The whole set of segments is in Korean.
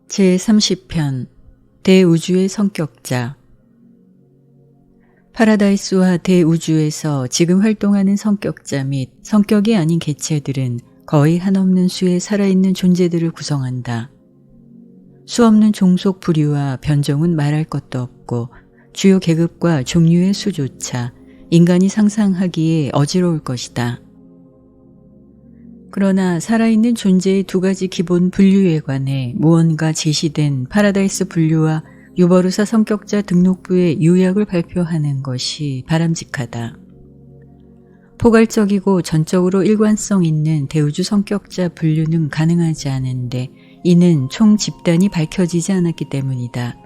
제30편 대우주의 성격자. 파라다이스와 대우주에서 지금 활동하는 성격자 및 성격이 아닌 개체들은 거의 한없는 수의 살아있는 존재들을 구성한다. 수없는 종속 부류와 변종은 말할 것도 없고 주요 계급과 종류의 수조차 인간이 상상하기에 어지러울 것이다. 그러나 살아있는 존재의 두 가지 기본 분류에 관해 무언가 제시된 파라다이스 분류와 유버루사 성격자 등록부의 요약을 발표하는 것이 바람직하다. 포괄적이고 전적으로 일관성 있는 대우주 성격자 분류는 가능하지 않은데 이는 총 집단이 밝혀지지 않았기 때문이다.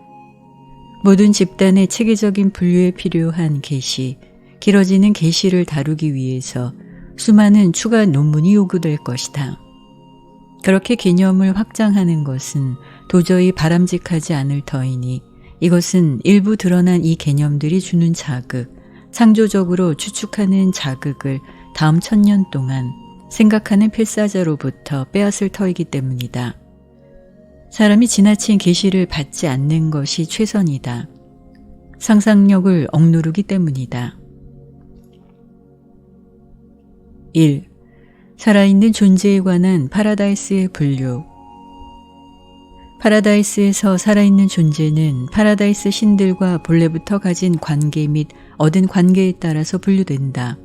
모든 집단의 체계적인 분류에 필요한 계시, 길어지는 계시를 다루기 위해서 수많은 추가 논문이 요구될 것이다. 그렇게 개념을 확장하는 것은 도저히 바람직하지 않을 터이니 이것은 일부 드러난 이 개념들이 주는 자극, 창조적으로 추측하는 자극을 다음 1000년 동안 생각하는 필사자로부터 빼앗을 터이기 때문이다. 사람이 지나친 계시를 받지 않는 것이 최선이다. 상상력을 억누르기 때문이다. 1. 살아있는 존재에 관한 파라다이스의 분류. 파라다이스에서 살아있는 존재는 파라다이스 신들과 본래부터 가진 관계 및 얻은 관계에 따라서 분류된다.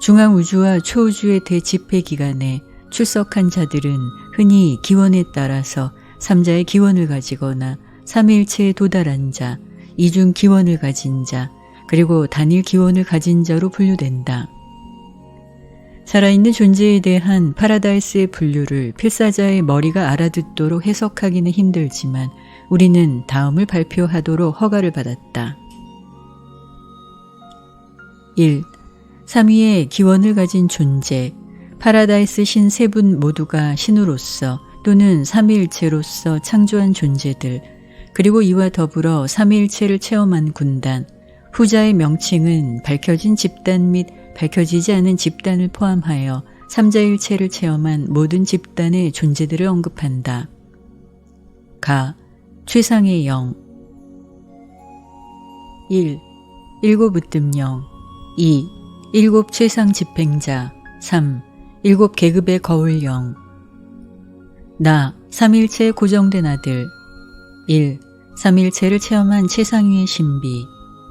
중앙우주와 초우주의 대집회 기간에 출석한 자들은 흔히 기원에 따라서 삼자의 기원을 가지거나 삼위일체에 도달한 자, 이중 기원을 가진 자, 그리고 단일 기원을 가진 자로 분류된다. 살아있는 존재에 대한 파라다이스의 분류를 필사자의 머리가 알아듣도록 해석하기는 힘들지만 우리는 다음을 발표하도록 허가를 받았다. 1. 3위의 기원을 가진 존재. 파라다이스 신 세 분 모두가 신으로서 또는 삼위일체로서 창조한 존재들, 그리고 이와 더불어 삼위일체를 체험한 군단, 후자의 명칭은 밝혀진 집단 및 밝혀지지 않은 집단을 포함하여 삼자일체를 체험한 모든 집단의 존재들을 언급한다. 가. 최상의 영. 1. 일곱 으뜸영. 2. 일곱 최상 집행자. 3. 일곱 계급의 거울영. 나. 삼일체에 고정된 아들. 1. 삼일체를 체험한 최상위의 신비.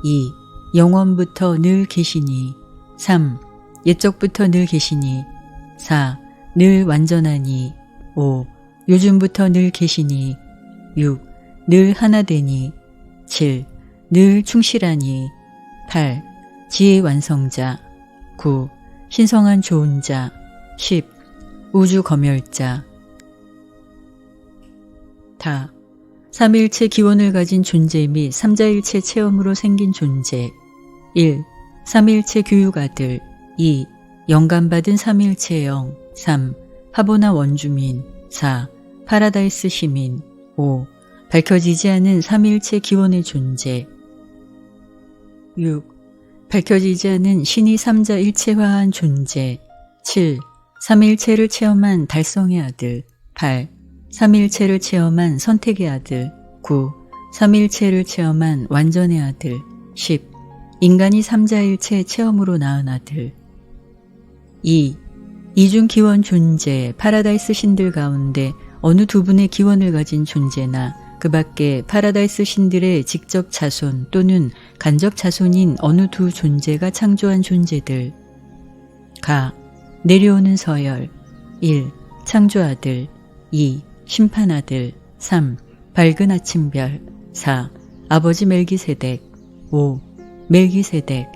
2. 영원부터 늘 계시니. 3. 옛적부터 늘 계시니. 4. 늘 완전하니. 5. 요즘부터 늘 계시니. 6. 늘 하나 되니. 7. 늘 충실하니. 8. 지혜 완성자. 9. 신성한 좋은 자. 10. 우주 검열자. 다. 삼일체 기원을 가진 존재 및 삼자일체 체험으로 생긴 존재. 1. 삼일체 교육아들. 2. 영감받은 삼일체영. 3. 하보나 원주민. 4. 파라다이스 시민. 5. 밝혀지지 않은 삼일체 기원의 존재. 6. 밝혀지지 않은 신이 삼자 일체화한 존재. 7. 삼일체를 체험한 달성의 아들. 8. 삼일체를 체험한 선택의 아들. 9. 삼일체를 체험한 완전의 아들. 10. 인간이 삼자일체 체험으로 낳은 아들. 2. 이중 기원 존재, 파라다이스 신들 가운데 어느 두 분의 기원을 가진 존재나 그 밖에 파라다이스 신들의 직접 자손 또는 간접 자손인 어느 두 존재가 창조한 존재들. 가. 내려오는 서열. 1. 창조아들. 2. 심판아들. 3. 밝은 아침별. 4. 아버지 멜기세덱. 5. 멜기세덱.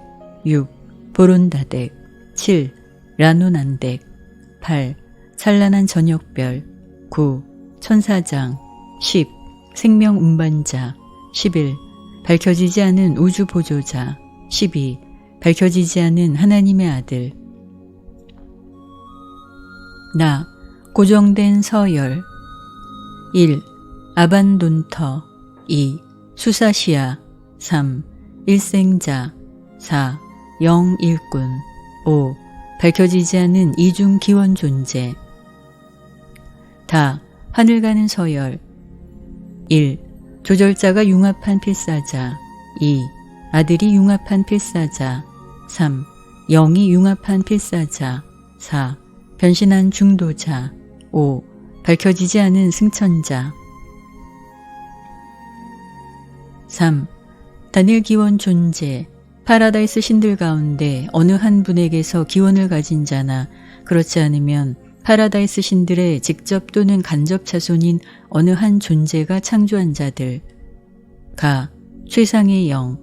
6. 보론다덱. 7. 라노난덱. 8. 찬란한 저녁별. 9. 천사장. 10. 생명 운반자. 11. 밝혀지지 않은 우주 보조자. 12. 밝혀지지 않은 하나님의 아들. 나. 고정된 서열. 1. 아반돈터. 2. 수사시아. 3. 일생자. 4. 영일꾼. 5. 밝혀지지 않은 이중 기원 존재. 다. 하늘 가는 서열. 1. 조절자가 융합한 필사자. 2. 아들이 융합한 필사자. 3. 영이 융합한 필사자. 4. 변신한 중도자. 5. 밝혀지지 않은 승천자. 3. 단일 기원 존재. 파라다이스 신들 가운데 어느 한 분에게서 기원을 가진 자나 그렇지 않으면 파라다이스 신들의 직접 또는 간접 자손인 어느 한 존재가 창조한 자들. 가. 최상의 영.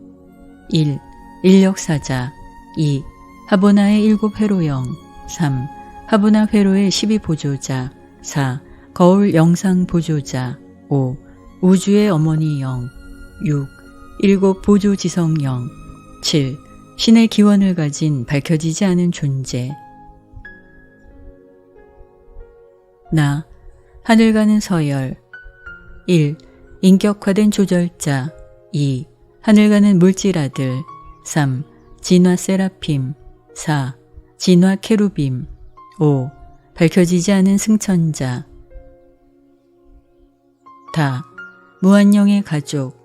1. 인력사자. 2. 하보나의 7 회로영. 3. 하보나 회로의 12보조자. 4. 거울 영상 보조자. 5. 우주의 어머니 영. 6. 7 보조지성 영. 7. 신의 기원을 가진 밝혀지지 않은 존재. 나. 하늘 가는 서열. 1. 인격화된 조절자. 2. 하늘 가는 물질 아들. 3. 진화 세라핌. 4. 진화 케루빔. 5. 밝혀지지 않은 승천자. 다. 무한영의 가족.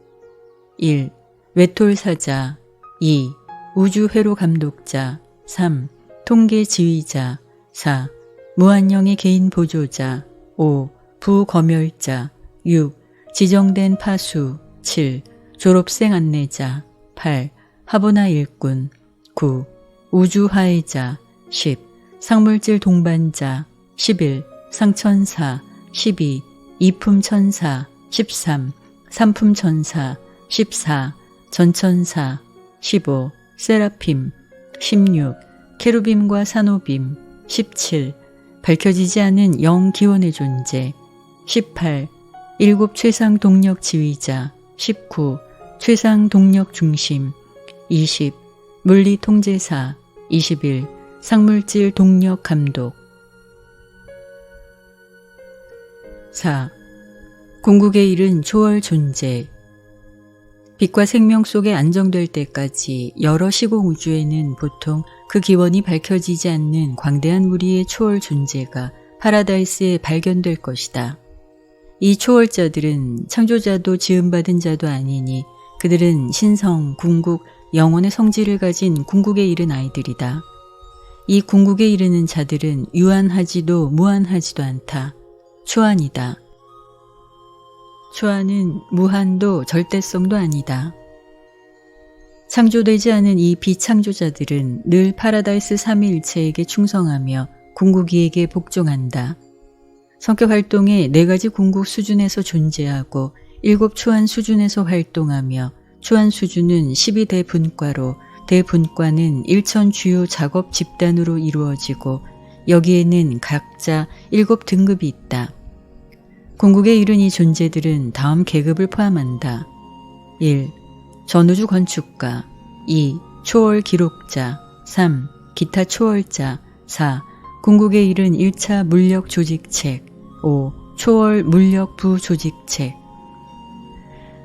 1. 외톨사자. 2. 우주회로 감독자. 3. 통계 지휘자. 4. 무한영의 개인 보조자. 5. 부검열자. 6. 지정된 파수. 7. 졸업생 안내자. 8. 하보나 일꾼. 9. 우주화해자. 10. 상물질 동반자. 11. 상천사. 12. 이품천사. 13. 삼품천사. 14. 전천사. 15. 세라핌. 16. 케루빔과 사노빔. 17. 밝혀지지 않은 영기원의 존재. 18. 7 최상 동력 지휘자. 19. 최상 동력 중심. 20. 물리 통제사. 21. 상물질 동력 감독. 4. 궁극에 이른 초월 존재. 빛과 생명 속에 안정될 때까지 여러 시공 우주에는 보통 그 기원이 밝혀지지 않는 광대한 무리의 초월 존재가 파라다이스에 발견될 것이다. 이 초월자들은 창조자도 지음받은 자도 아니니 그들은 신성, 궁극, 영혼의 성질을 가진 궁극에 이른 아이들이다. 이 궁극에 이르는 자들은 유한하지도 무한하지도 않다. 초한이다. 초한은 무한도 절대성도 아니다. 창조되지 않은 이 비창조자들은 늘 파라다이스 삼위일체에게 충성하며 궁극이에게 복종한다. 성격 활동의 4가지 궁극 수준에서 존재하고 7 초한 수준에서 활동하며 초한 수준은 12대분과로 대분과는 1000 주요 작업 집단으로 이루어지고 여기에는 각자 7 등급이 있다. 궁극에 이른 이 존재들은 다음 계급을 포함한다. 1. 전우주 건축가. 2. 초월 기록자. 3. 기타 초월자. 4. 궁극에 이른 1차 물력 조직책. 5. 초월 물력 부조직책.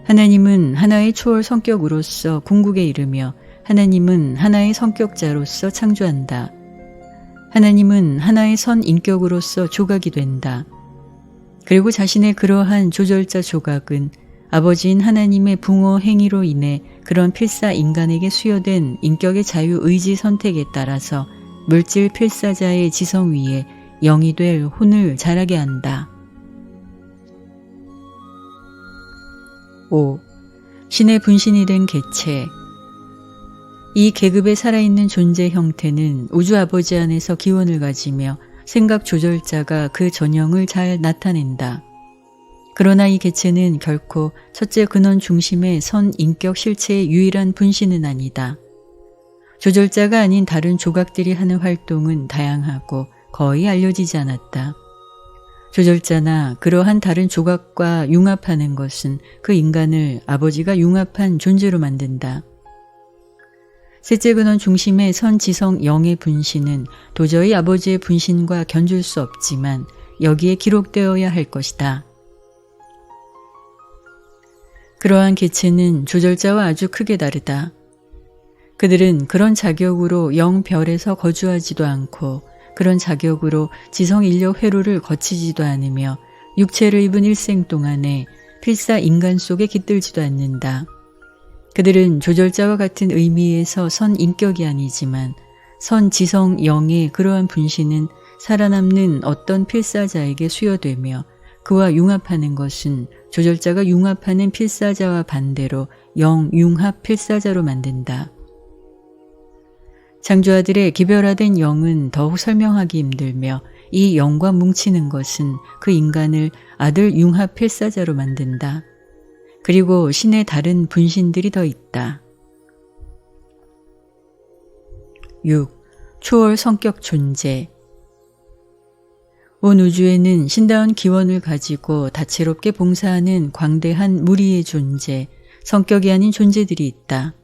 하나님은 하나의 초월 성격으로서 궁극에 이르며 하나님은 하나의 성격자로서 창조한다. 하나님은 하나의 선 인격으로서 조각이 된다. 그리고 자신의 그러한 조절자 조각은 아버지인 하나님의 붕어 행위로 인해 그런 필사 인간에게 수여된 인격의 자유의지 선택에 따라서 물질 필사자의 지성 위에 영이 될 혼을 자라게 한다. 5. 신의 분신이 된 개체. 이 계급의 살아있는 존재 형태는 우주 아버지 안에서 기원을 가지며 생각 조절자가 그 전형을 잘 나타낸다. 그러나 이 개체는 결코 첫째 근원 중심의 선 인격 실체의 유일한 분신은 아니다. 조절자가 아닌 다른 조각들이 하는 활동은 다양하고 거의 알려지지 않았다. 조절자나 그러한 다른 조각과 융합하는 것은 그 인간을 아버지가 융합한 존재로 만든다. 셋째 근원 중심의 선지성 영의 분신은 도저히 아버지의 분신과 견줄 수 없지만 여기에 기록되어야 할 것이다. 그러한 개체는 조절자와 아주 크게 다르다. 그들은 그런 자격으로 영별에서 거주하지도 않고 그런 자격으로 지성 인력 회로를 거치지도 않으며 육체를 입은 일생 동안에 필사 인간 속에 깃들지도 않는다. 그들은 조절자와 같은 의미에서 선 인격이 아니지만 선 지성 영의 그러한 분신은 살아남는 어떤 필사자에게 수여되며 그와 융합하는 것은 조절자가 융합하는 필사자와 반대로 영융합 필사자로 만든다. 창조아들의 기별화된 영은 더욱 설명하기 힘들며 이 영과 뭉치는 것은 그 인간을 아들 융합 필사자로 만든다. 그리고 신의 다른 분신들이 더 있다. 6. 초월 성격 존재. 온 우주에는 신다운 기원을 가지고 다채롭게 봉사하는 광대한 무리의 존재, 성격이 아닌 존재들이 있다.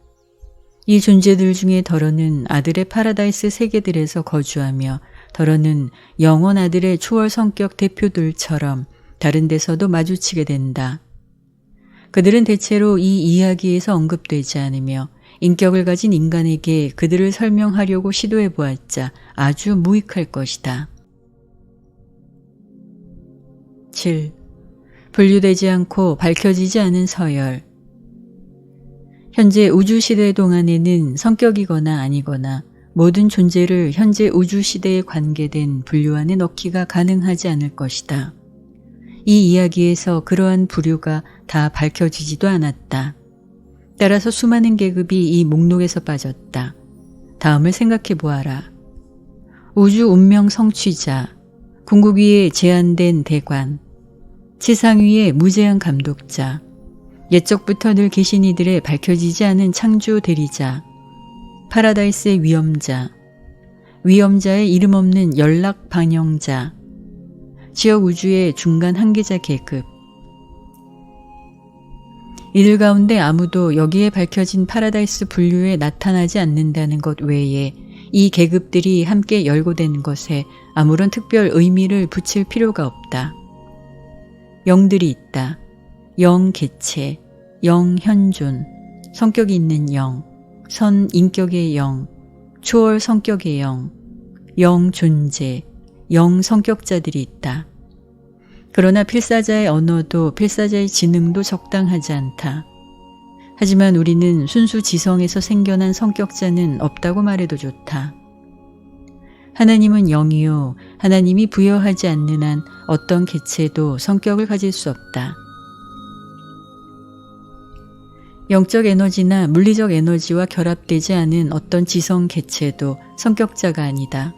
이 존재들 중에 더러는 아들의 파라다이스 세계들에서 거주하며 더러는 영원 아들의 초월 성격 대표들처럼 다른 데서도 마주치게 된다. 그들은 대체로 이 이야기에서 언급되지 않으며 인격을 가진 인간에게 그들을 설명하려고 시도해 보았자 아주 무익할 것이다. 7. 분류되지 않고 밝혀지지 않은 서열. 현재 우주시대 동안에는 성격이거나 아니거나 모든 존재를 현재 우주시대에 관계된 분류 안에 넣기가 가능하지 않을 것이다. 이 이야기에서 그러한 부류가 다 밝혀지지도 않았다. 따라서 수많은 계급이 이 목록에서 빠졌다. 다음을 생각해 보아라. 우주 운명 성취자, 궁극 위에 제한된 대관, 치상 위의 무제한 감독자, 옛적부터 늘 계신 이들의 밝혀지지 않은 창조 대리자, 파라다이스의 위험자, 위험자의 이름 없는 연락 방영자, 지역 우주의 중간 한계자 계급. 이들 가운데 아무도 여기에 밝혀진 파라다이스 분류에 나타나지 않는다는 것 외에 이 계급들이 함께 열고된 것에 아무런 특별 의미를 붙일 필요가 없다. 영들이 있다. 영 개체, 영 현존, 성격이 있는 영, 선 인격의 영, 초월 성격의 영, 영 존재, 영 성격자들이 있다. 그러나 필사자의 언어도 필사자의 지능도 적당하지 않다. 하지만 우리는 순수 지성에서 생겨난 성격자는 없다고 말해도 좋다. 하나님은 영이요, 하나님이 부여하지 않는 한 어떤 개체도 성격을 가질 수 없다. 영적 에너지나 물리적 에너지와 결합되지 않은 어떤 지성 개체도 성격자가 아니다.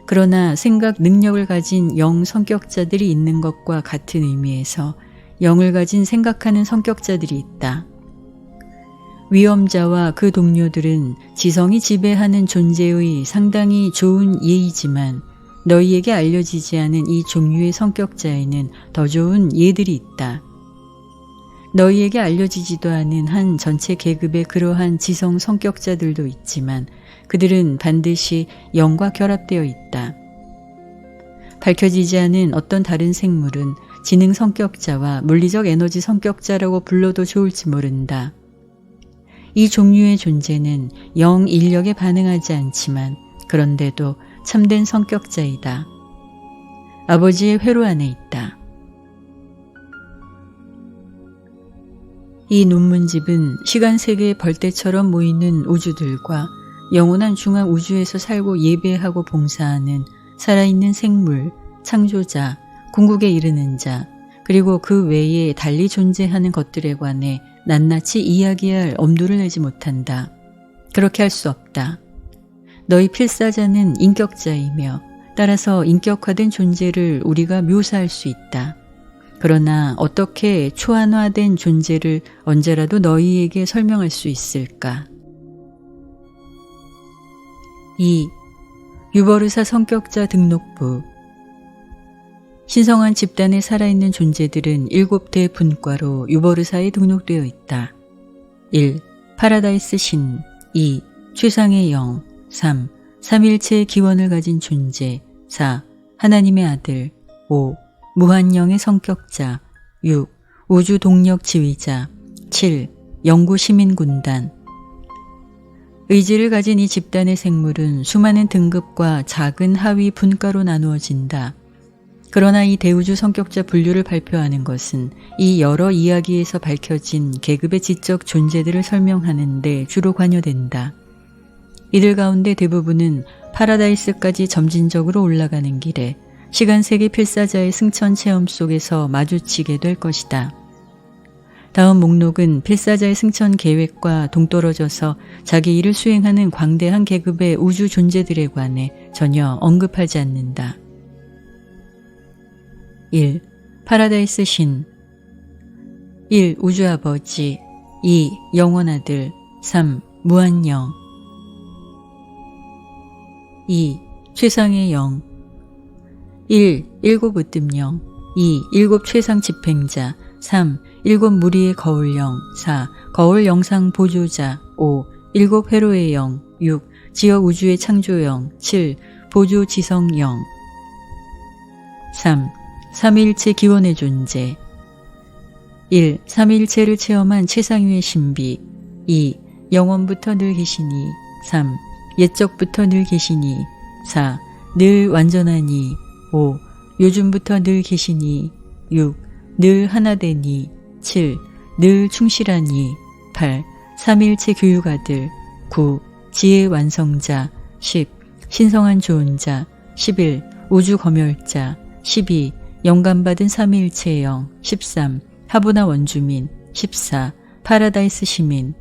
그러나 생각 능력을 가진 영 성격자들이 있는 것과 같은 의미에서 영을 가진 생각하는 성격자들이 있다. 위험자와 그 동료들은 지성이 지배하는 존재의 상당히 좋은 예이지만 너희에게 알려지지 않은 이 종류의 성격자에는 더 좋은 예들이 있다. 너희에게 알려지지도 않은 한 전체 계급의 그러한 지성 성격자들도 있지만 그들은 반드시 영과 결합되어 있다. 밝혀지지 않은 어떤 다른 생물은 지능 성격자와 물리적 에너지 성격자라고 불러도 좋을지 모른다. 이 종류의 존재는 영 인력에 반응하지 않지만 그런데도 참된 성격자이다. 아버지의 회로 안에 있다. 이 논문집은 시간 세계의 벌떼처럼 모이는 우주들과 영원한 중앙 우주에서 살고 예배하고 봉사하는 살아있는 생물, 창조자, 궁극에 이르는 자, 그리고 그 외에 달리 존재하는 것들에 관해 낱낱이 이야기할 엄두를 내지 못한다. 그렇게 할 수 없다. 너희 필사자는 인격자이며 따라서 인격화된 존재를 우리가 묘사할 수 있다. 그러나 어떻게 초안화된 존재를 언제라도 너희에게 설명할 수 있을까? 2. 유버르사 성격자 등록부. 신성한 집단에 살아있는 존재들은 7대 분과로 유버르사에 등록되어 있다. 1. 파라다이스 신. 2. 최상의 영. 3. 삼일체의 기원을 가진 존재. 4. 하나님의 아들. 5. 무한영의 성격자. 6. 우주 동력 지휘자. 7. 영구 시민군단. 의지를 가진 이 집단의 생물은 수많은 등급과 작은 하위 분과로 나누어진다. 그러나 이 대우주 성격자 분류를 발표하는 것은 이 여러 이야기에서 밝혀진 계급의 지적 존재들을 설명하는 데 주로 관여된다. 이들 가운데 대부분은 파라다이스까지 점진적으로 올라가는 길에 시간세계 필사자의 승천 체험 속에서 마주치게 될 것이다. 다음 목록은 필사자의 승천 계획과 동떨어져서 자기 일을 수행하는 광대한 계급의 우주 존재들에 관해 전혀 언급하지 않는다. 1. 파라다이스 신 1. 우주아버지 2. 영원아들 3. 무한영 2. 최상의 영 1. 일곱 으뜸영 2. 일곱 최상 집행자 3. 일곱 무리의 거울영 4. 거울 영상 보조자 5. 일곱 회로의 영 6. 지역 우주의 창조영 7. 보조 지성영 3. 삼위일체 기원의 존재 1. 삼위일체를 체험한 최상위의 신비 2. 영원부터 늘 계시니 3. 옛적부터 늘 계시니 4. 늘 완전하니 5. 요즘부터 늘 계시니 6. 늘 하나되니 7. 늘 충실하니 8. 삼위일체 교육아들 9. 지혜 완성자 10. 신성한 조언자 11. 우주 검열자 12. 영감받은 삼위일체의 영 13. 하보나 원주민 14. 파라다이스 시민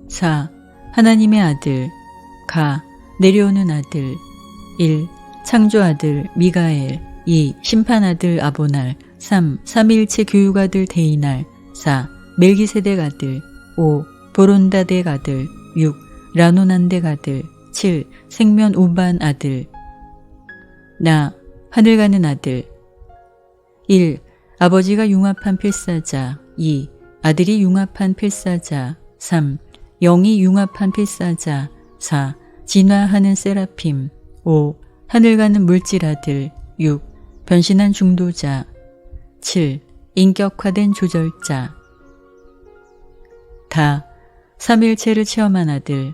4. 하나님의 아들 가 내려오는 아들 1. 창조아들 미가엘 2. 심판아들 아보날 3. 삼위일체 교육아들 데이날 4. 멜기세덱 아들 5. 보론다덱 아들 6. 라노난덱 아들 7. 생면 우반 아들 나 하늘 가는 아들 1. 아버지가 융합한 필사자 2. 아들이 융합한 필사자 3. 영이 융합한 필사자 4. 진화하는 세라핌 5. 하늘 가는 물질 아들 6. 변신한 중도자 7. 인격화된 조절자 다 삼일체를 체험한 아들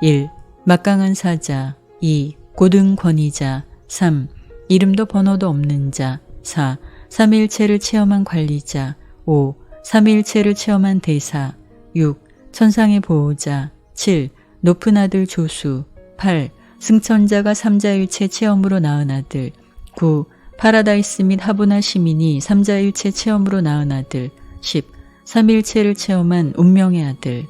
1. 막강한 사자 2. 고등 권위자 3. 이름도 번호도 없는 자 4. 삼일체를 체험한 관리자 5. 삼일체를 체험한 대사 6. 천상의 보호자 7. 높은 아들 조수 8. 승천자가 삼자일체 체험으로 낳은 아들 9. 파라다이스 및 하보나 시민이 삼자일체 체험으로 낳은 아들 10. 삼일체를 체험한 운명의 아들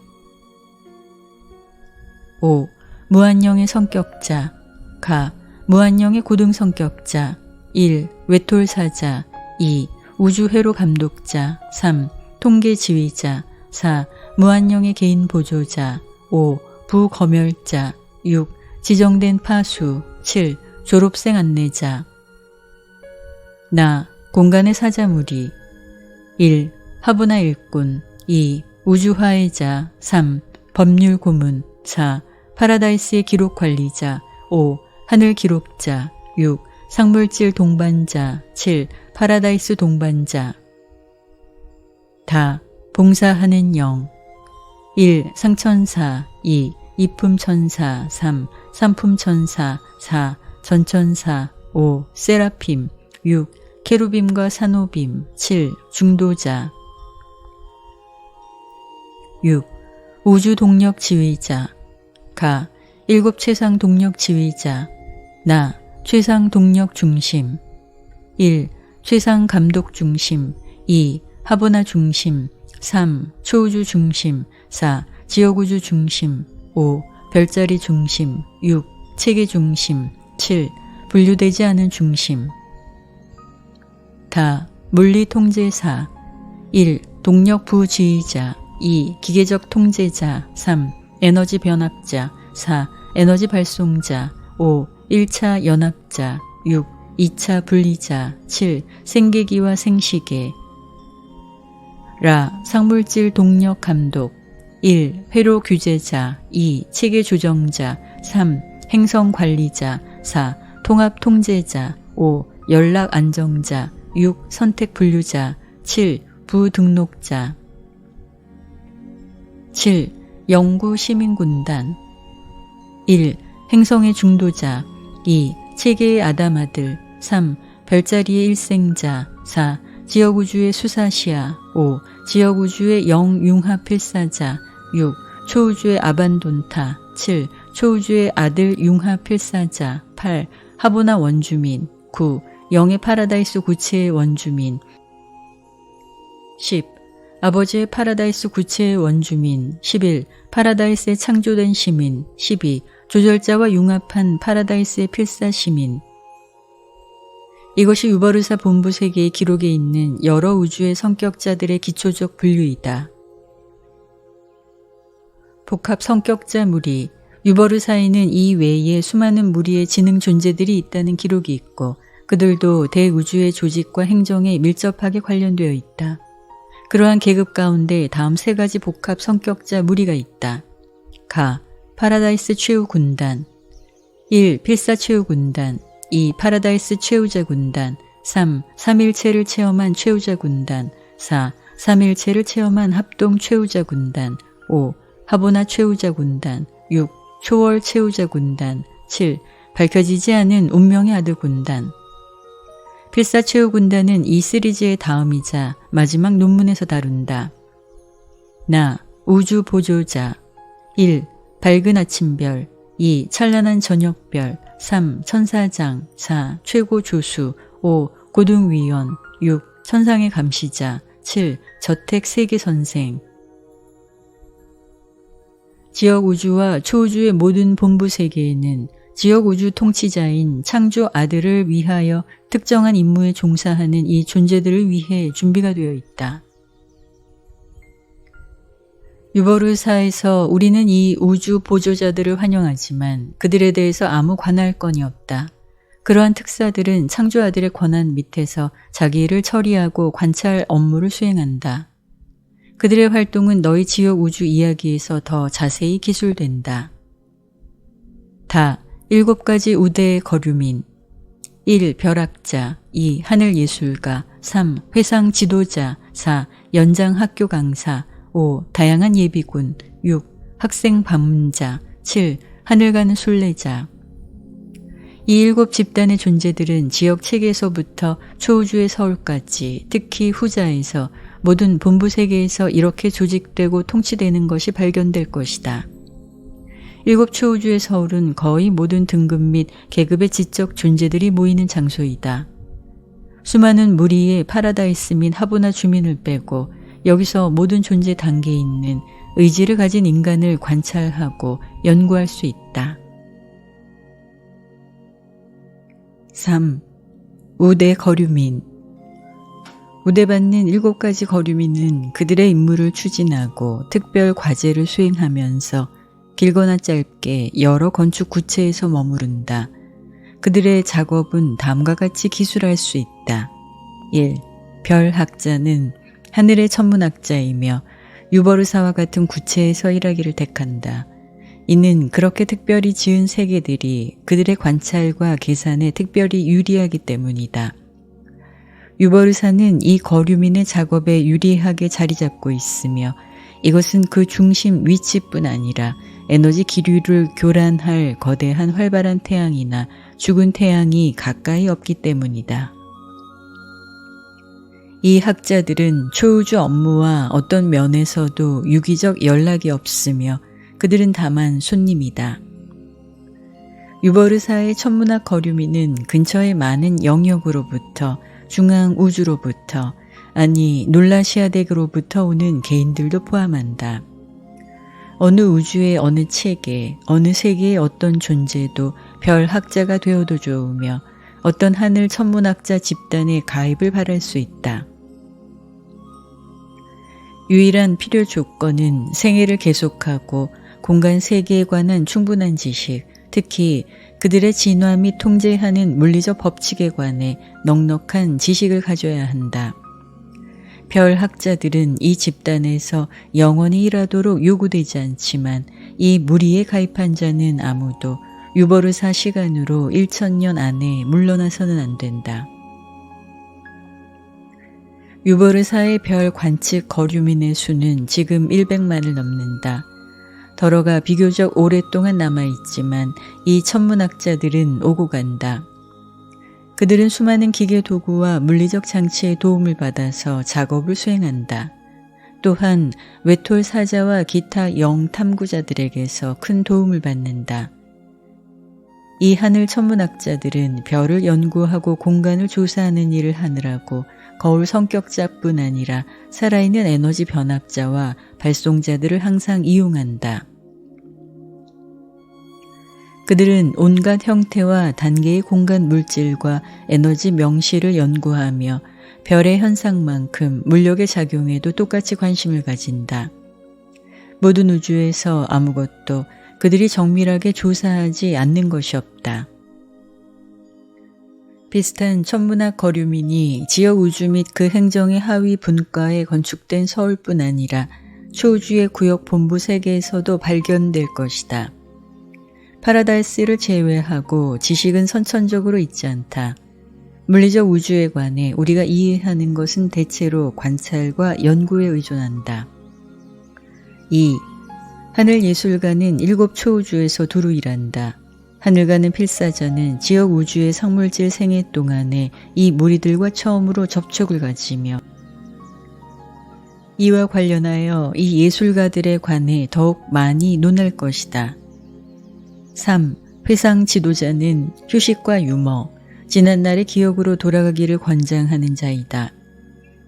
5. 무한영의 성격자 가 무한영의 고등성격자 1. 외톨사자 2. 우주회로 감독자 3. 통계지휘자 4. 무한영의 개인 보조자 5. 부검열자 6. 지정된 파수 7. 졸업생 안내자 나 공간의 사자무리 1. 하보나 일꾼 2. 우주화해자 3. 법률 고문 4. 파라다이스의 기록 관리자 5. 하늘 기록자 6. 상물질 동반자 7. 파라다이스 동반자 다 봉사하는 영 1. 상천사 2. 이품천사 3. 삼품천사 4. 전천사 5. 세라핌 6. 케루빔과 사노빔 7. 중도자 6. 우주 동력 지휘자 가 일곱 최상 동력 지휘자 나 최상 동력 중심 1. 최상 감독 중심 2. 하보나 중심 3. 초우주 중심 4. 지역우주 중심 5. 별자리 중심 6. 체계 중심 7. 분류되지 않은 중심 다 물리 통제사 1. 동력 부지휘자 2. 기계적 통제자 3. 에너지 변압자 4. 에너지 발송자 5. 1차 연합자 6. 2차 분리자 7. 생계기와 생시계 라 상물질 동력 감독 1. 회로 규제자 2. 체계 조정자 3. 행성 관리자 4. 통합 통제자 5. 연락 안정자 6. 선택 분류자 7. 부등록자 7. 연구 시민군단 1. 행성의 중도자 2. 체계의 아담아들. 3. 별자리의 일생자. 4. 지역우주의 수사시아. 5. 지역우주의 영융합 필사자. 6. 초우주의 아반돈타. 7. 초우주의 아들 융합 필사자. 8. 하보나 원주민. 9. 영의 파라다이스 구체의 원주민. 10. 아버지의 파라다이스 구체의 원주민. 11. 파라다이스에 창조된 시민. 12. 조절자와 융합한 파라다이스의 필사 시민. 이것이 유버르사 본부 세계의 기록에 있는 여러 우주의 성격자들의 기초적 분류이다. 복합 성격자 무리. 유버르사에는 이 외에 수많은 무리의 지능 존재들이 있다는 기록이 있고 그들도 대우주의 조직과 행정에 밀접하게 관련되어 있다. 그러한 계급 가운데 다음 세 가지 복합 성격자 무리가 있다. 가. 파라다이스 최후 군단. 1. 필사 최후 군단. 2. 파라다이스 최후자 군단. 3. 삼일체를 체험한 최후자 군단. 4. 삼일체를 체험한 합동 최후자 군단. 5. 하보나 최후자 군단. 6. 초월 최후자 군단. 7. 밝혀지지 않은 운명의 아들 군단. 필사 최후 군단은 이 시리즈의 다음이자 마지막 논문에서 다룬다. 나. 우주 보조자. 1. 밝은 아침별. 2. 찬란한 저녁별. 3. 천사장. 4. 최고 조수. 5. 고등위원. 6. 천상의 감시자. 7. 저택 세계선생. 지역우주와 초우주의 모든 본부 세계에는 지역우주 통치자인 창조 아들을 위하여 특정한 임무에 종사하는 이 존재들을 위해 준비가 되어 있다. 유버르사에서 우리는 이 우주 보조자들을 환영하지만 그들에 대해서 아무 관할 건이 없다. 그러한 특사들은 창조 아들의 권한 밑에서 자기 일을 처리하고 관찰 업무를 수행한다. 그들의 활동은 너희 지역 우주 이야기에서 더 자세히 기술된다. 다. 7가지 우대의 거류민. 1. 벼락자. 2. 하늘예술가. 3. 회상 지도자. 4. 연장 학교 강사. 5. 다양한 예비군. 6. 학생 방문자. 7. 하늘 가는 순례자. 이 7 집단의 존재들은 지역 체계에서부터 초우주의 서울까지 특히 후자에서 모든 본부 세계에서 이렇게 조직되고 통치되는 것이 발견될 것이다. 7 초우주의 서울은 거의 모든 등급 및 계급의 지적 존재들이 모이는 장소이다. 수많은 무리의 파라다이스 및 하보나 주민을 빼고 여기서 모든 존재 단계에 있는 의지를 가진 인간을 관찰하고 연구할 수 있다. 3. 우대 거류민. 우대받는 7가지 거류민은 그들의 임무를 추진하고 특별 과제를 수행하면서 길거나 짧게 여러 건축 구체에서 머무른다. 그들의 작업은 다음과 같이 기술할 수 있다. 1. 별학자는 하늘의 천문학자이며 유버르사와 같은 구체에서 일하기를 택한다. 이는 그렇게 특별히 지은 세계들이 그들의 관찰과 계산에 특별히 유리하기 때문이다. 유버르사는 이 거류민의 작업에 유리하게 자리 잡고 있으며 이것은 그 중심 위치뿐 아니라 에너지 기류를 교란할 거대한 활발한 태양이나 죽은 태양이 가까이 없기 때문이다. 이 학자들은 초우주 업무와 어떤 면에서도 유기적 연락이 없으며 그들은 다만 손님이다. 유버르사의 천문학 거류민은 근처의 많은 영역으로부터 중앙 우주로부터 아니 놀라시아 댁으로부터 오는 개인들도 포함한다. 어느 우주의 어느 체계, 어느 세계의 어떤 존재도 별 학자가 되어도 좋으며 어떤 하늘 천문학자 집단에 가입을 바랄 수 있다. 유일한 필요 조건은 생애를 계속하고 공간 세계에 관한 충분한 지식, 특히 그들의 진화 및 통제하는 물리적 법칙에 관해 넉넉한 지식을 가져야 한다. 별 학자들은 이 집단에서 영원히 일하도록 요구되지 않지만 이 무리에 가입한 자는 아무도 유버르사 시간으로 1000년 안에 물러나서는 안 된다. 유버르사의 별 관측 거류민의 수는 지금 100만을 넘는다. 덜어가 비교적 오랫동안 남아있지만 이 천문학자들은 오고 간다. 그들은 수많은 기계 도구와 물리적 장치의 도움을 받아서 작업을 수행한다. 또한 외톨 사자와 기타 영 탐구자들에게서 큰 도움을 받는다. 이 하늘 천문학자들은 별을 연구하고 공간을 조사하는 일을 하느라고 거울 성격자뿐 아니라 살아있는 에너지 변압자와 발송자들을 항상 이용한다. 그들은 온갖 형태와 단계의 공간 물질과 에너지 명시를 연구하며 별의 현상만큼 물력의 작용에도 똑같이 관심을 가진다. 모든 우주에서 아무것도 그들이 정밀하게 조사하지 않는 것이 없다. 비슷한 천문학 거류민이 지역 우주 및 그 행정의 하위 분과에 건축된 서울뿐 아니라 초우주의 구역 본부 세계에서도 발견될 것이다. 파라다이스를 제외하고 지식은 선천적으로 있지 않다. 물리적 우주에 관해 우리가 이해하는 것은 대체로 관찰과 연구에 의존한다. 2. 하늘 예술가는 7 초우주에서 두루 일한다. 하늘가는 필사자는 지역 우주의 상물질 생애 동안에 이 무리들과 처음으로 접촉을 가지며 이와 관련하여 이 예술가들에 관해 더욱 많이 논할 것이다. 3. 회상 지도자는 휴식과 유머, 지난날의 기억으로 돌아가기를 권장하는 자이다.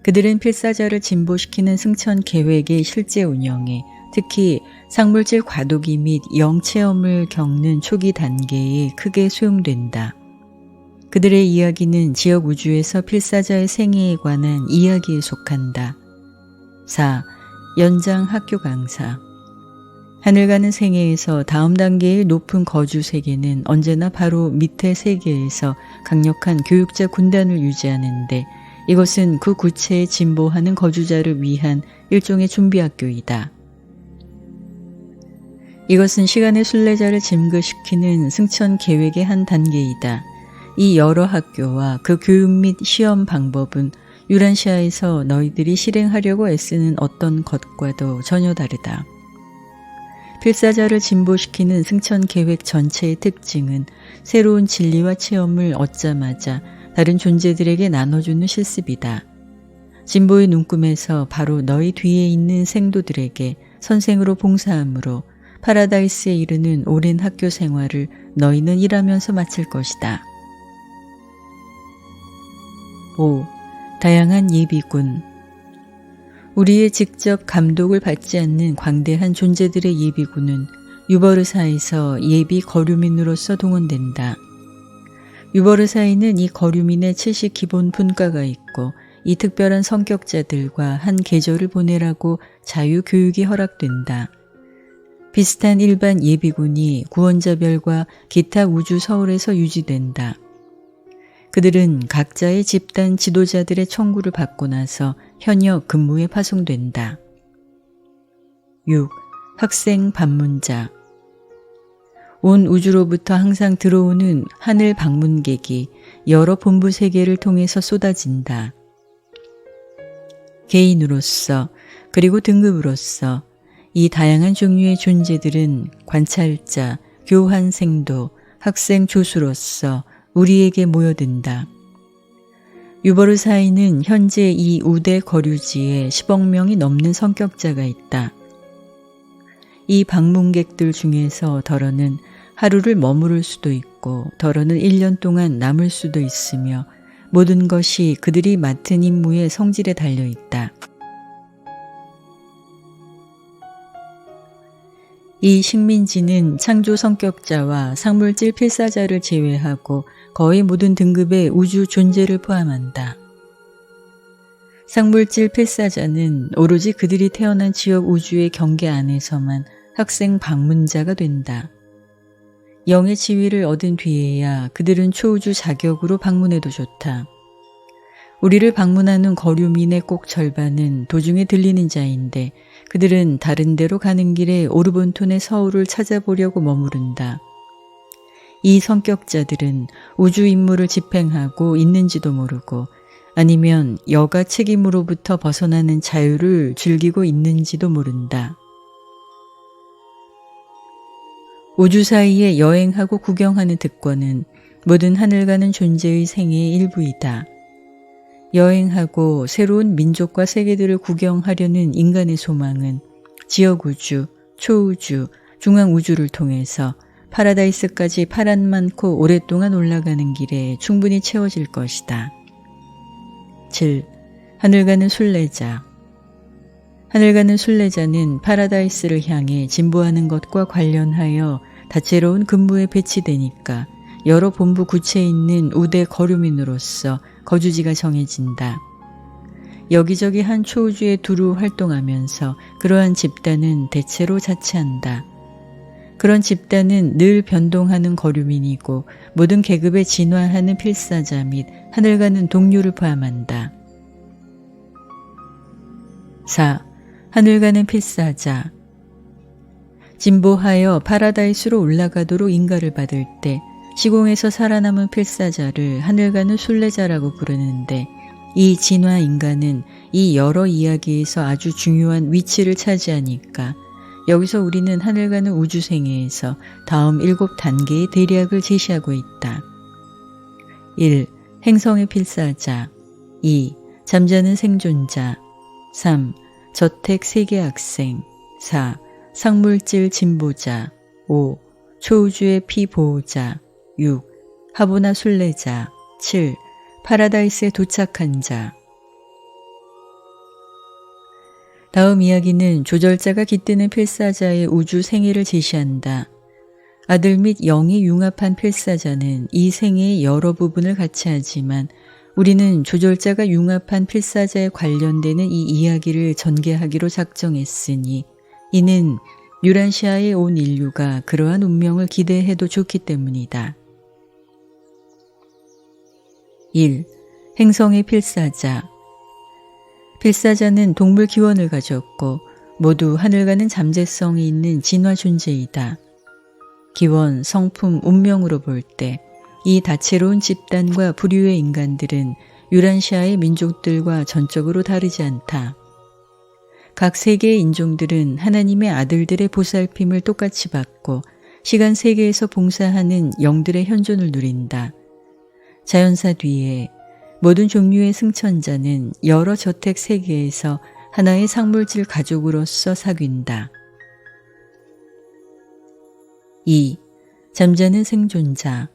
그들은 필사자를 진보시키는 승천 계획의 실제 운영에 특히 상물질 과도기 및 영체험을 겪는 초기 단계에 크게 수용된다. 그들의 이야기는 지역 우주에서 필사자의 생애에 관한 이야기에 속한다. 4. 연장 학교 강사. 하늘가는 생애에서 다음 단계의 높은 거주 세계는 언제나 바로 밑의 세계에서 강력한 교육자 군단을 유지하는데 이것은 그 구체에 진보하는 거주자를 위한 일종의 준비학교이다. 이것은 시간의 순례자를 증거시키는 승천 계획의 한 단계이다. 이 여러 학교와 그 교육 및 시험 방법은 유란시아에서 너희들이 실행하려고 애쓰는 어떤 것과도 전혀 다르다. 필사자를 진보시키는 승천 계획 전체의 특징은 새로운 진리와 체험을 얻자마자 다른 존재들에게 나눠주는 실습이다. 진보의 눈금에서 바로 너희 뒤에 있는 생도들에게 선생으로 봉사함으로 파라다이스에 이르는 오랜 학교 생활을 너희는 일하면서 마칠 것이다. 5. 다양한 예비군. 우리의 직접 감독을 받지 않는 광대한 존재들의 예비군은 유버르사에서 예비 거류민으로서 동원된다. 유버르사에는 이 거류민의 70 기본 분과가 있고 이 특별한 성격자들과 한 계절을 보내라고 자유교육이 허락된다. 비슷한 일반 예비군이 구원자별과 기타 우주 서울에서 유지된다. 그들은 각자의 집단 지도자들의 청구를 받고 나서 현역 근무에 파송된다. 6. 학생 방문자. 온 우주로부터 항상 들어오는 하늘 방문객이 여러 본부 세계를 통해서 쏟아진다. 개인으로서 그리고 등급으로서 이 다양한 종류의 존재들은 관찰자, 교환생도, 학생 조수로서 우리에게 모여든다. 유버르사에는 현재 이 우대 거류지에 10억 명이 넘는 성격자가 있다. 이 방문객들 중에서 덜어는 하루를 머무를 수도 있고 덜어는 1년 동안 남을 수도 있으며 모든 것이 그들이 맡은 임무의 성질에 달려있다. 이 식민지는 창조 성격자와 상물질 필사자를 제외하고 거의 모든 등급의 우주 존재를 포함한다. 상물질 필사자는 오로지 그들이 태어난 지역 우주의 경계 안에서만 학생 방문자가 된다. 영의 지위를 얻은 뒤에야 그들은 초우주 자격으로 방문해도 좋다. 우리를 방문하는 거류민의 꼭 절반은 도중에 들리는 자인데 그들은 다른 데로 가는 길에 오르본톤의 서울을 찾아보려고 머무른다. 이 성격자들은 우주 임무를 집행하고 있는지도 모르고 아니면 여가 책임으로부터 벗어나는 자유를 즐기고 있는지도 모른다. 우주 사이에 여행하고 구경하는 특권은 모든 하늘 가는 존재의 생애의 일부이다. 여행하고 새로운 민족과 세계들을 구경하려는 인간의 소망은 지역우주, 초우주, 중앙우주를 통해서 파라다이스까지 파란 많고 오랫동안 올라가는 길에 충분히 채워질 것이다. 7. 하늘 가는 순례자. 하늘 가는 순례자는 파라다이스를 향해 진보하는 것과 관련하여 다채로운 근무에 배치되니까 여러 본부 구체에 있는 우대 거류민으로서 거주지가 정해진다. 여기저기 한 초우주에 두루 활동하면서 그러한 집단은 대체로 자치한다. 그런 집단은 늘 변동하는 거류민이고 모든 계급에 진화하는 필사자 및 하늘 가는 동료를 포함한다. 4. 하늘 가는 필사자. 진보하여 파라다이스로 올라가도록 인가를 받을 때 시공에서 살아남은 필사자를 하늘 가는 순례자라고 부르는데, 이 진화 인간은 이 여러 이야기에서 아주 중요한 위치를 차지하니까 여기서 우리는 하늘 가는 우주생애에서 다음 7단계의 대략을 제시하고 있다. 1. 행성의 필사자. 2. 잠자는 생존자. 3. 저택 세계학생. 4. 상물질 진보자. 5. 초우주의 피보호자. 6. 하보나 순례자. 7. 파라다이스에 도착한 자. 다음 이야기는 조절자가 깃드는 필사자의 우주 생애를 제시한다. 아들 및 영이 융합한 필사자는 이 생애의 여러 부분을 같이 하지만 우리는 조절자가 융합한 필사자에 관련되는 이 이야기를 전개하기로 작정했으니 이는 유란시아에 온 인류가 그러한 운명을 기대해도 좋기 때문이다. 1. 행성의 필사자. 필사자는 동물 기원을 가졌고 모두 하늘 가는 잠재성이 있는 진화 존재이다. 기원, 성품, 운명으로 볼 때 이 다채로운 집단과 부류의 인간들은 유란시아의 민족들과 전적으로 다르지 않다. 각 세계의 인종들은 하나님의 아들들의 보살핌을 똑같이 받고 시간 세계에서 봉사하는 영들의 현존을 누린다. 자연사 뒤에 모든 종류의 승천자는 여러 저택 세계에서 하나의 상물질 가족으로서 사귄다. 2. 잠자는 생존자.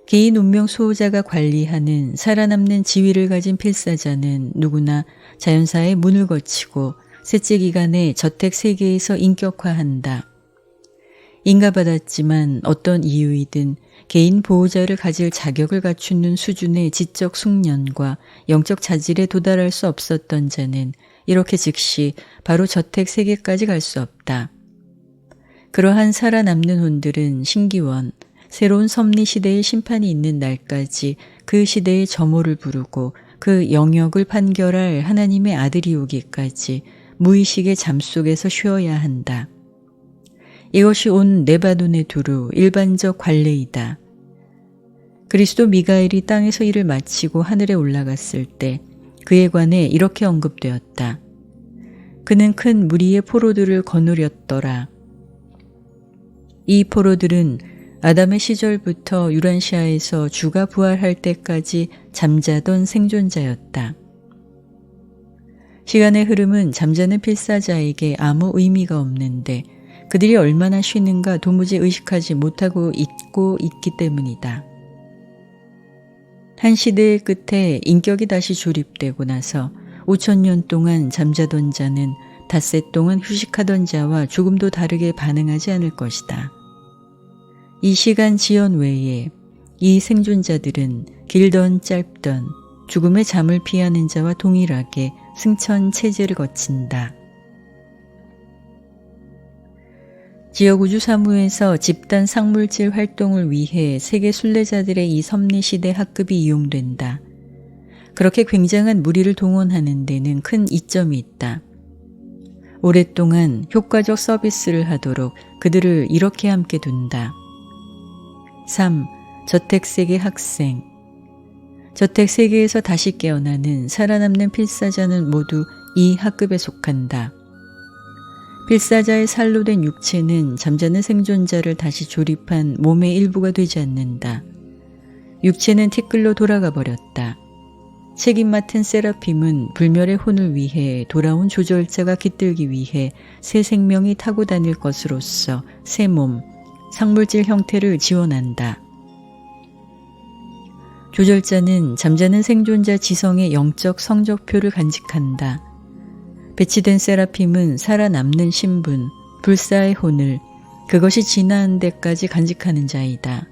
개인 운명 수호자가 관리하는 살아남는 지위를 가진 필사자는 누구나 자연사의 문을 거치고 셋째 기간에 저택 세계에서 인격화한다. 인가받았지만 어떤 이유이든 개인 보호자를 가질 자격을 갖추는 수준의 지적 숙련과 영적 자질에 도달할 수 없었던 자는 이렇게 즉시 바로 저택 세계까지 갈 수 없다. 그러한 살아남는 혼들은 신기원, 새로운 섭리 시대의 심판이 있는 날까지 그 시대의 점호를 부르고 그 영역을 판결할 하나님의 아들이 오기까지 무의식의 잠 속에서 쉬어야 한다. 이것이 온 네바돈의 두루 일반적 관례이다. 그리스도 미가엘이 땅에서 일을 마치고 하늘에 올라갔을 때 그에 관해 이렇게 언급되었다. 그는 큰 무리의 포로들을 거느렸더라. 이 포로들은 아담의 시절부터 유란시아에서 주가 부활할 때까지 잠자던 생존자였다. 시간의 흐름은 잠자는 필사자에게 아무 의미가 없는데 그들이 얼마나 쉬는가 도무지 의식하지 못하고 있고 있기 때문이다. 한 시대의 끝에 인격이 다시 조립되고 나서 5,000년 동안 잠자던 자는 닷새 동안 휴식하던 자와 조금도 다르게 반응하지 않을 것이다. 이 시간 지연 외에 이 생존자들은 길던 짧던 죽음의 잠을 피하는 자와 동일하게 승천 체제를 거친다. 지역우주 사무에서 집단 상물질 활동을 위해 세계 순례자들의 이 섭리시대 학급이 이용된다. 그렇게 굉장한 무리를 동원하는 데는 큰 이점이 있다. 오랫동안 효과적 서비스를 하도록 그들을 이렇게 함께 둔다. 3. 저택세계 학생. 저택세계에서 다시 깨어나는 살아남는 필사자는 모두 이 학급에 속한다. 필사자의 살로 된 육체는 잠자는 생존자를 다시 조립한 몸의 일부가 되지 않는다. 육체는 티끌로 돌아가 버렸다. 책임 맡은 세라핌은 불멸의 혼을 위해 돌아온 조절자가 깃들기 위해 새 생명이 타고 다닐 것으로서 새 몸, 상물질 형태를 지원한다. 조절자는 잠자는 생존자 지성의 영적 성적표를 간직한다. 배치된 세라핌은 살아남는 신분, 불사의 혼을 그것이 진화한 데까지 간직하는 자이다.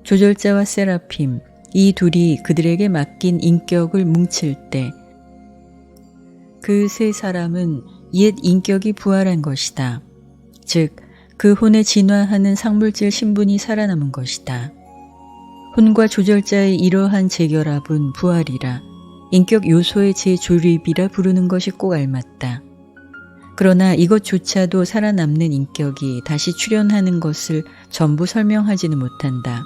조절자와 세라핌, 이 둘이 그들에게 맡긴 인격을 뭉칠 때 그 세 사람은 옛 인격이 부활한 것이다. 즉, 그 혼에 진화하는 상물질 신분이 살아남은 것이다. 혼과 조절자의 이러한 재결합은 부활이라 인격 요소의 재조립이라 부르는 것이 꼭 알맞다. 그러나 이것조차도 살아남는 인격이 다시 출현하는 것을 전부 설명하지는 못한다.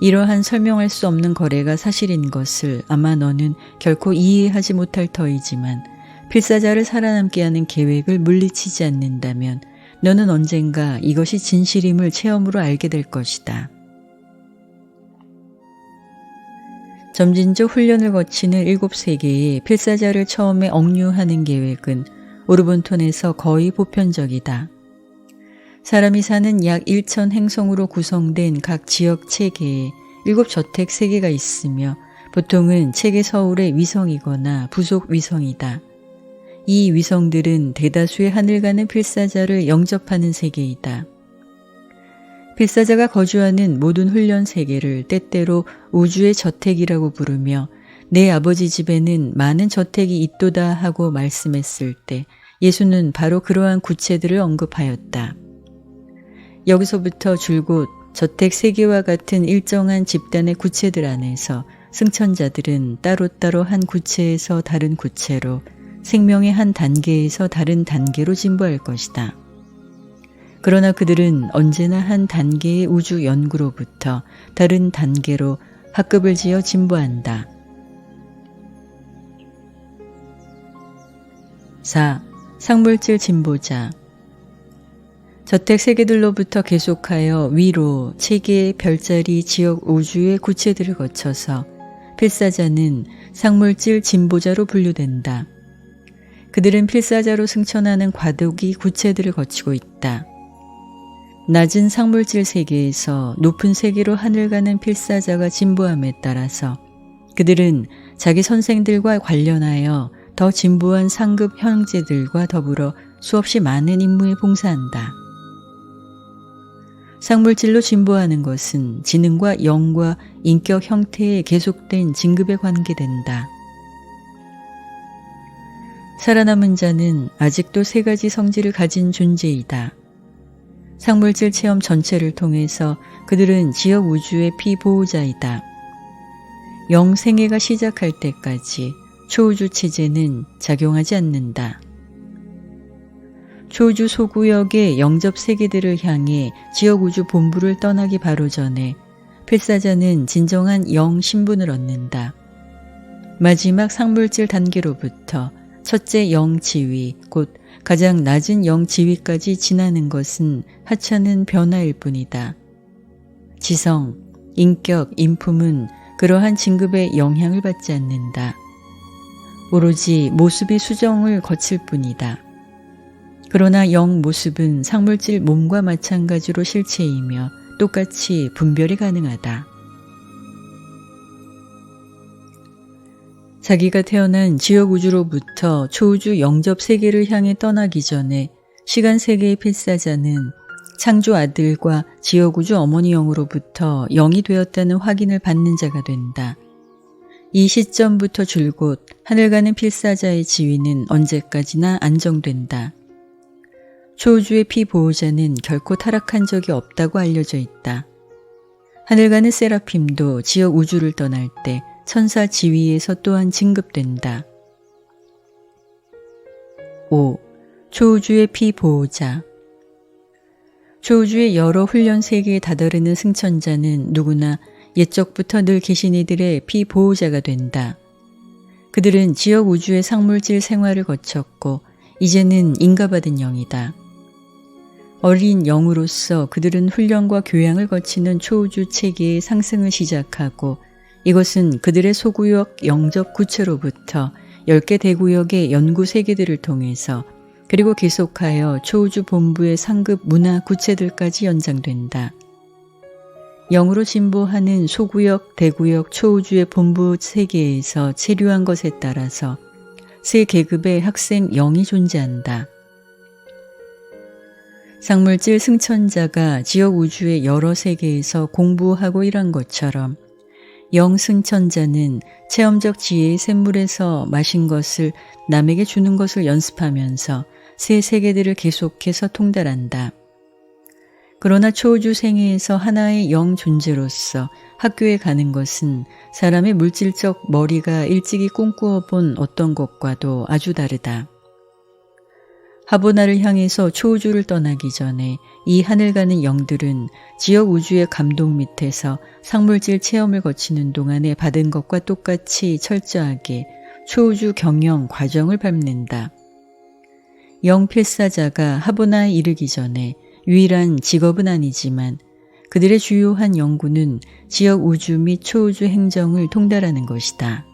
이러한 설명할 수 없는 거래가 사실인 것을 아마 너는 결코 이해하지 못할 터이지만 필사자를 살아남게 하는 계획을 물리치지 않는다면 너는 언젠가 이것이 진실임을 체험으로 알게 될 것이다. 점진적 훈련을 거치는 7세계의 필사자를 처음에 억류하는 계획은 오르본톤에서 거의 보편적이다. 사람이 사는 약 1천 행성으로 구성된 각 지역 체계에 7저택 세계가 있으며 보통은 체계 서울의 위성이거나 부속 위성이다. 이 위성들은 대다수의 하늘 가는 필사자를 영접하는 세계이다. 필사자가 거주하는 모든 훈련 세계를 때때로 우주의 저택이라고 부르며 내 아버지 집에는 많은 저택이 있도다 하고 말씀했을 때 예수는 바로 그러한 구체들을 언급하였다. 여기서부터 줄곧 저택 세계와 같은 일정한 집단의 구체들 안에서 승천자들은 따로따로 한 구체에서 다른 구체로 생명의 한 단계에서 다른 단계로 진보할 것이다. 그러나 그들은 언제나 한 단계의 우주 연구로부터 다른 단계로 학급을 지어 진보한다. 4. 상물질 진보자. 저택 세계들로부터 계속하여 위로 체계의 별자리 지역 우주의 구체들을 거쳐서 필사자는 상물질 진보자로 분류된다. 그들은 필사자로 승천하는 과도기 구체들을 거치고 있다. 낮은 상물질 세계에서 높은 세계로 하늘 가는 필사자가 진보함에 따라서 그들은 자기 선생들과 관련하여 더 진보한 상급 형제들과 더불어 수없이 많은 임무에 봉사한다. 상물질로 진보하는 것은 지능과 영과 인격 형태에 계속된 진급에 관계된다. 살아남은 자는 아직도 3가지 성질을 가진 존재이다. 상물질 체험 전체를 통해서 그들은 지역 우주의 피보호자이다. 영생애가 시작할 때까지 초우주 체제는 작용하지 않는다. 초우주 소구역의 영접 세계들을 향해 지역 우주 본부를 떠나기 바로 전에 필사자는 진정한 영 신분을 얻는다. 마지막 상물질 단계로부터 첫째 영 지위, 곧 가장 낮은 영 지위까지 지나는 것은 하찮은 변화일 뿐이다. 지성, 인격, 인품은 그러한 진급의 영향을 받지 않는다. 오로지 모습이 수정을 거칠 뿐이다. 그러나 영 모습은 상물질 몸과 마찬가지로 실체이며 똑같이 분별이 가능하다. 자기가 태어난 지역 우주로부터 초우주 영접 세계를 향해 떠나기 전에 시간 세계의 필사자는 창조 아들과 지역 우주 어머니 영으로부터 영이 되었다는 확인을 받는 자가 된다. 이 시점부터 줄곧 하늘 가는 필사자의 지위는 언제까지나 안정된다. 초우주의 피보호자는 결코 타락한 적이 없다고 알려져 있다. 하늘 가는 세라핌도 지역 우주를 떠날 때 천사 지위에서 또한 진급된다. 5. 초우주의 피보호자. 초우주의 여러 훈련 세계에 다다르는 승천자는 누구나 옛적부터 늘 계신 이들의 피보호자가 된다. 그들은 지역 우주의 상물질 생활을 거쳤고 이제는 인가받은 영이다. 어린 영으로서 그들은 훈련과 교양을 거치는 초우주 체계의 상승을 시작하고 이것은 그들의 소구역 영접 구체로부터 10개 대구역의 연구 세계들을 통해서 그리고 계속하여 초우주 본부의 상급 문화 구체들까지 연장된다. 영으로 진보하는 소구역, 대구역, 초우주의 본부 세계에서 체류한 것에 따라서 세 계급의 학생 영이 존재한다. 상물질 승천자가 지역 우주의 여러 세계에서 공부하고 일한 것처럼 영 승천자는 체험적 지혜의 샘물에서 마신 것을 남에게 주는 것을 연습하면서 새 세계들을 계속해서 통달한다. 그러나 초우주 생애에서 하나의 영 존재로서 학교에 가는 것은 사람의 물질적 머리가 일찍이 꿈꾸어 본 어떤 것과도 아주 다르다. 하보나를 향해서 초우주를 떠나기 전에 이 하늘 가는 영들은 지역 우주의 감독 밑에서 상물질 체험을 거치는 동안에 받은 것과 똑같이 철저하게 초우주 경영 과정을 밟는다. 영 필사자가 하보나에 이르기 전에 유일한 직업은 아니지만 그들의 주요한 연구는 지역 우주 및 초우주 행정을 통달하는 것이다.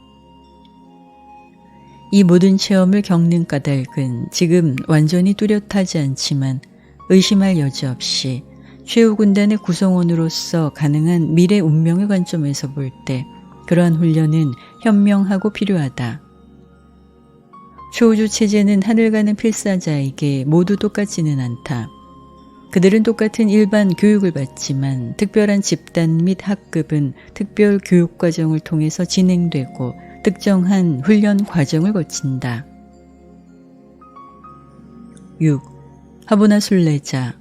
이 모든 체험을 겪는 까닭은 지금 완전히 뚜렷하지 않지만 의심할 여지 없이 최후군단의 구성원으로서 가능한 미래 운명의 관점에서 볼 때 그러한 훈련은 현명하고 필요하다. 초우주 체제는 하늘 가는 필사자에게 모두 똑같지는 않다. 그들은 똑같은 일반 교육을 받지만 특별한 집단 및 학급은 특별 교육 과정을 통해서 진행되고 특정한 훈련 과정을 거친다. 6. 하보나 순례자.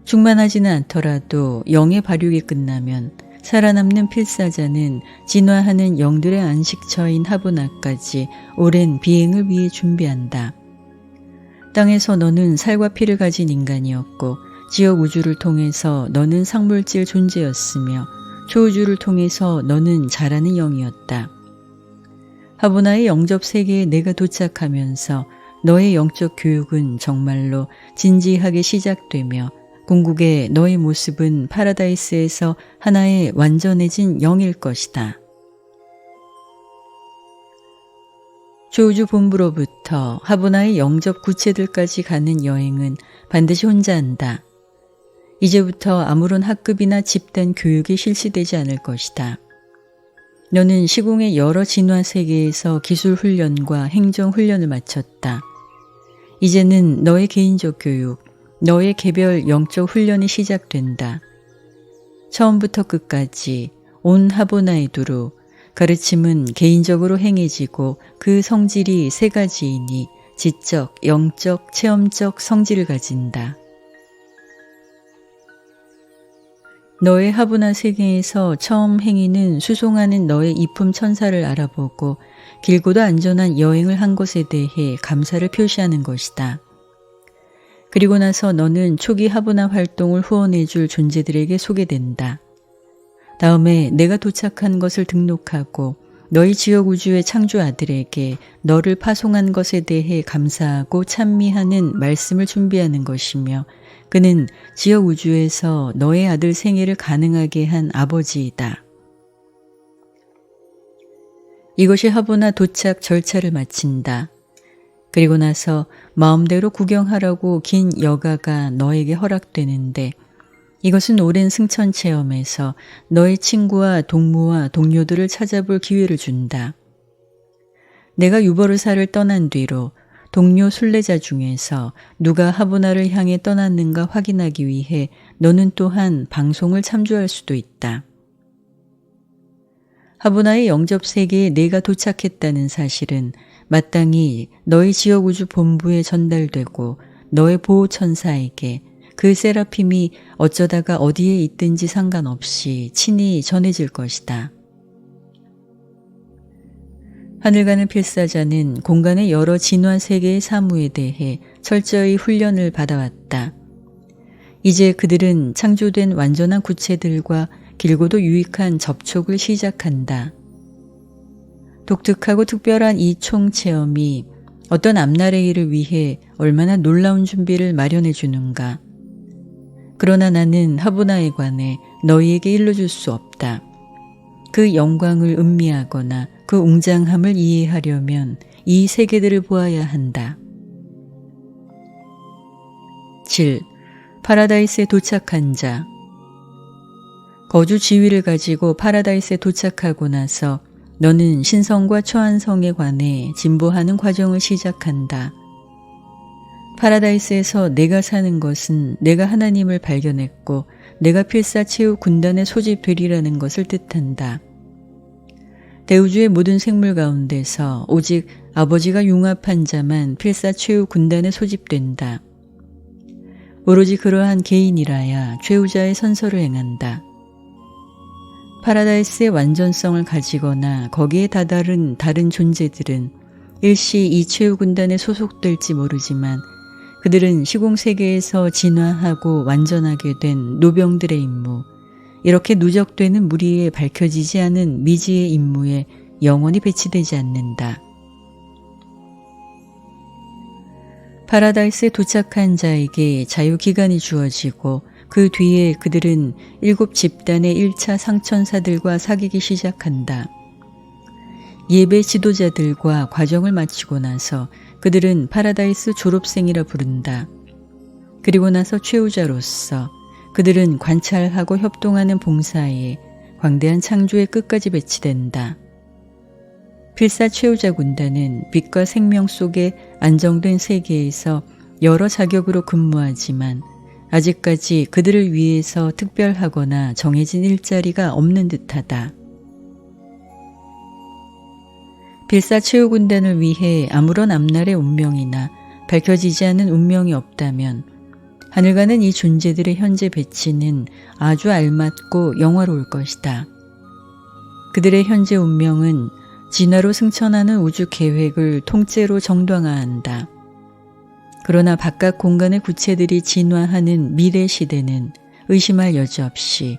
충만하지는 않더라도 영의 발육이 끝나면 살아남는 필사자는 진화하는 영들의 안식처인 하보나까지 오랜 비행을 위해 준비한다. 땅에서 너는 살과 피를 가진 인간이었고 지역 우주를 통해서 너는 상물질 존재였으며 초우주를 통해서 너는 자라는 영이었다. 하보나의 영접 세계에 내가 도착하면서 너의 영적 교육은 정말로 진지하게 시작되며 궁극의 너의 모습은 파라다이스에서 하나의 완전해진 영일 것이다. 초우주 본부로부터 하보나의 영접 구체들까지 가는 여행은 반드시 혼자 한다. 이제부터 아무런 학급이나 집단 교육이 실시되지 않을 것이다. 너는 시공의 여러 진화 세계에서 기술 훈련과 행정 훈련을 마쳤다. 이제는 너의 개인적 교육, 너의 개별 영적 훈련이 시작된다. 처음부터 끝까지 온 하보나에 두루 가르침은 개인적으로 행해지고 그 성질이 세 가지이니 지적, 영적, 체험적 성질을 가진다. 너의 하보나 세계에서 처음 행위는 수송하는 너의 이품 천사를 알아보고 길고도 안전한 여행을 한 것에 대해 감사를 표시하는 것이다. 그리고 나서 너는 초기 하보나 활동을 후원해 줄 존재들에게 소개된다. 다음에 내가 도착한 것을 등록하고 너희 지역 우주의 창조 아들에게 너를 파송한 것에 대해 감사하고 찬미하는 말씀을 준비하는 것이며 그는 지역 우주에서 너의 아들 생애를 가능하게 한 아버지이다. 이것이 하보나 도착 절차를 마친다. 그리고 나서 마음대로 구경하라고 긴 여가가 너에게 허락되는데 이것은 오랜 승천 체험에서 너의 친구와 동무와 동료들을 찾아볼 기회를 준다. 내가 유버르사를 떠난 뒤로 동료 순례자 중에서 누가 하보나를 향해 떠났는가 확인하기 위해 너는 또한 방송을 참조할 수도 있다. 하보나의 영접 세계에 내가 도착했다는 사실은 마땅히 너의 지역 우주 본부에 전달되고 너의 보호 천사에게 그 세라핌이 어쩌다가 어디에 있든지 상관없이 친히 전해질 것이다. 하늘 가는 필사자는 공간의 여러 진화 세계의 사무에 대해 철저히 훈련을 받아왔다. 이제 그들은 창조된 완전한 구체들과 길고도 유익한 접촉을 시작한다. 독특하고 특별한 이 총체험이 어떤 앞날의 일을 위해 얼마나 놀라운 준비를 마련해 주는가. 그러나 나는 하보나에 관해 너희에게 일러줄 수 없다. 그 영광을 음미하거나 그 웅장함을 이해하려면 이 세계들을 보아야 한다. 7. 파라다이스에 도착한 자. 거주 지위를 가지고 파라다이스에 도착하고 나서 너는 신성과 초안성에 관해 진보하는 과정을 시작한다. 파라다이스에서 내가 사는 것은 내가 하나님을 발견했고 내가 필사체육 군단에 소집되리라는 것을 뜻한다. 대우주의 모든 생물 가운데서 오직 아버지가 융합한 자만 필사체육 군단에 소집된다. 오로지 그러한 개인이라야 최후자의 선서를 행한다. 파라다이스의 완전성을 가지거나 거기에 다다른 다른 존재들은 일시 이 최후 군단에 소속될지 모르지만 그들은 시공세계에서 진화하고 완전하게 된 노병들의 임무, 이렇게 누적되는 무리에 밝혀지지 않은 미지의 임무에 영원히 배치되지 않는다. 파라다이스에 도착한 자에게 자유기간이 주어지고 그 뒤에 그들은 7집단의 1차 상천사들과 사귀기 시작한다. 예배 지도자들과 과정을 마치고 나서 그들은 파라다이스 졸업생이라 부른다. 그리고 나서 최후자로서 그들은 관찰하고 협동하는 봉사에 광대한 창조의 끝까지 배치된다. 필사 최후자 군단은 빛과 생명 속에 안정된 세계에서 여러 자격으로 근무하지만 아직까지 그들을 위해서 특별하거나 정해진 일자리가 없는 듯하다. 필사 최후 군단을 위해 아무런 앞날의 운명이나 밝혀지지 않은 운명이 없다면 하늘과는 이 존재들의 현재 배치는 아주 알맞고 영화로울 것이다. 그들의 현재 운명은 진화로 승천하는 우주 계획을 통째로 정당화한다. 그러나 바깥 공간의 구체들이 진화하는 미래 시대는 의심할 여지 없이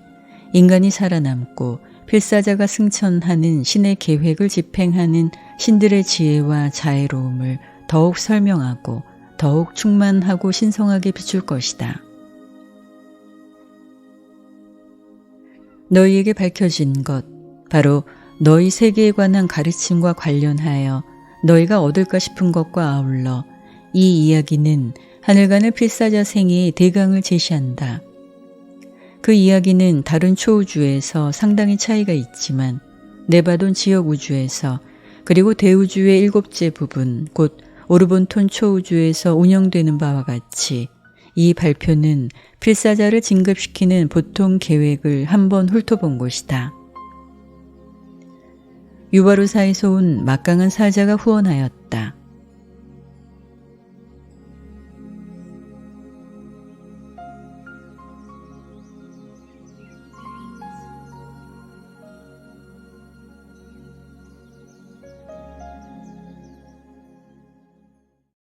인간이 살아남고 필사자가 승천하는 신의 계획을 집행하는 신들의 지혜와 자애로움을 더욱 설명하고 더욱 충만하고 신성하게 비출 것이다. 너희에게 밝혀진 것, 바로 너희 세계에 관한 가르침과 관련하여 너희가 얻을까 싶은 것과 아울러 이 이야기는 하늘간의 필사자 생애의 대강을 제시한다. 그 이야기는 다른 초우주에서 상당히 차이가 있지만 네바돈 지역 우주에서 그리고 대우주의 7째 부분 곧 오르본톤 초우주에서 운영되는 바와 같이 이 발표는 필사자를 진급시키는 보통 계획을 한번 훑어본 것이다. 유바루사에서 온 막강한 사자가 후원하였다.